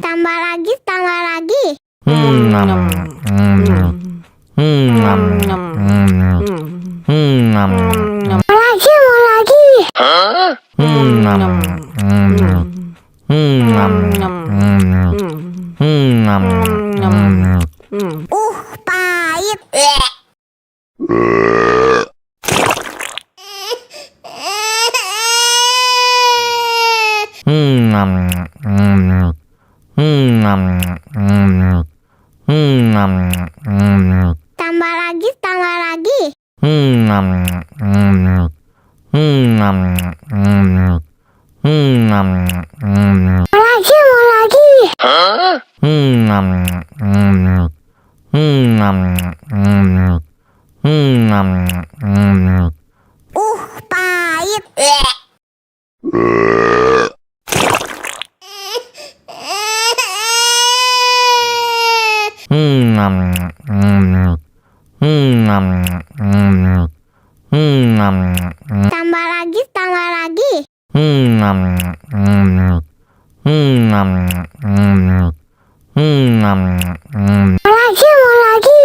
Tambah lagi, tambah lagi. Mau lagi, mau lagi. Pahit. Tambah lagi, tambah lagi. Mau lagi, mau lagi. Pahit. Tambah lagi, tambah lagi. Mau lagi, mau lagi.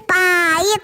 Pahit.